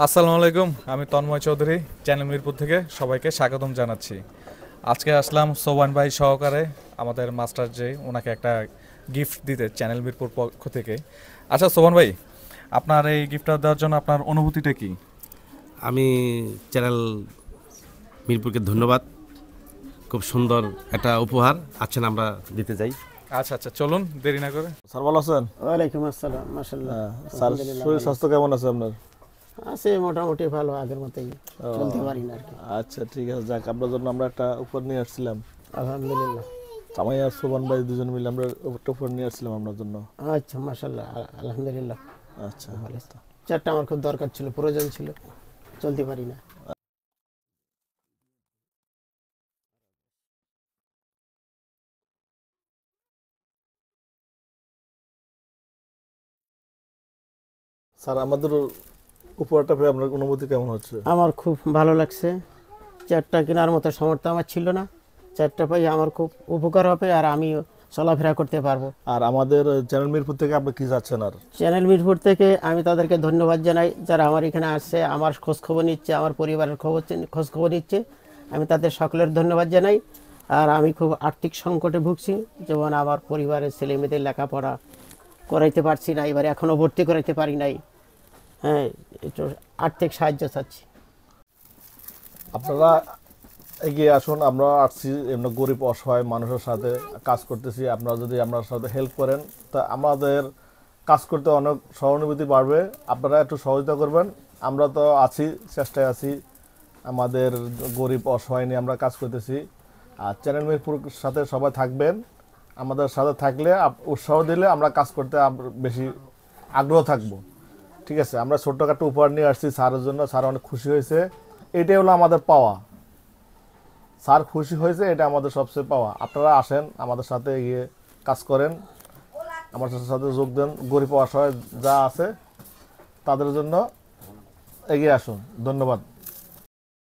আসসালামু আলাইকুম, আমি তন্ময় চৌধুরী চ্যানেল মিরপুর থেকে সবাইকে স্বাগতম জানাচ্ছি। আজকে আসলাম সোবান ভাই সহকারে আমাদের মাস্টার যে ওনাকে একটা গিফট দিতে চ্যানেল মিরপুর পক্ষ থেকে। আচ্ছা সোবান ভাই, আপনার এই গিফটটা দেওয়ার জন্য আপনার অনুভূতিটা কি? আমি চ্যানেল মিরপুরকে ধন্যবাদ। খুব সুন্দর একটা উপহার আছেন আমরা দিতে চাই। আচ্ছা আচ্ছা, চলুন দেরি না করে। স্যার ভালো আছেন? ওয়ালাইকুম আসসালাম, মাশাআল্লাহ। স্যার শরীর স্বাস্থ্য কেমন আছে আপনার? আছে মোটামুটি ভালো, আগের মতোই চলতে পারি না আর কি। আচ্ছা ঠিক আছে, যাক আপনার জন্য আমরা একটা উপহার নিয়ে আসছিলাম। আলহামদুলিল্লাহ। জামাই আর সোবান ভাই দুজন মিলে আমরা একটা উপহার নিয়ে আসছিলাম আপনার জন্য। আচ্ছা মাশাআল্লাহ, আলহামদুলিল্লাহ। আচ্ছা ভালো। চারটা আমার খুব দরকার ছিল, প্রয়োজন ছিল, চলতে পারি না। স্যার আমাদের উপহারটা পেয়ে আপনার অনুভূতি কেমন হচ্ছে? আমার খুব ভালো লাগছে। চারটা কেনার মতো সামর্থ্য আমার ছিল না, চারটা পাই আমার খুব উপকার হবে আর আমি চলাফেরা করতে পারবো। আর আমাদের চ্যানেল মিরপুর থেকে আপনি কি যাচ্ছেন? আর চ্যানেল মিরপুর থেকে আমি তাদেরকে ধন্যবাদ জানাই, যারা আমার এখানে আসছে, আমার খোঁজখবর নিচ্ছে, আমার পরিবারের খোঁজখবর নিচ্ছে। আমি তাদের সকলের ধন্যবাদ জানাই। আর আমি খুব আর্থিক সংকটে ভুগছি, যেমন আমার পরিবারের ছেলে মেয়েদের লেখাপড়া করাইতে পারছি না, এবারে এখনও ভর্তি করাইতে পারি নাই। হ্যাঁ, একটু আর্থিক সাহায্য চাচ্ছি। আপনারা এগিয়ে আসুন, আমরা আসছি এমনি গরিব অসহায় মানুষের সাথে কাজ করতেছি। আপনারা যদি আমার সাথে হেল্প করেন তা আমাদের কাজ করতে অনেক সহানুভূতি বাড়বে। আপনারা একটু সহযোগিতা করবেন। আমরা তো আছি, চেষ্টায় আছি, আমাদের গরিব অসহায় নিয়ে আমরা কাজ করতেছি। আর চ্যানেল মিরপুর সাথে সবাই থাকবেন। আমাদের সাথে থাকলে উৎসাহ দিলে আমরা কাজ করতে বেশি আগ্রহ থাকবো। ঠিক আছে, আমরা ছোট্টখাটো উপহার নিয়ে আসছি স্যারের জন্য, স্যার অনেক খুশি হয়েছে। এটাই হলো আমাদের পাওয়া। স্যার খুশি হয়েছে, এটা আমাদের সবচেয়ে পাওয়া। আপনারা আসেন, আমাদের সাথে গিয়ে কাজ করেন, আমাদের সাথে যোগ দেন। গরিব অসহায় যা আছে তাদের জন্য এগিয়ে আসুন। ধন্যবাদ।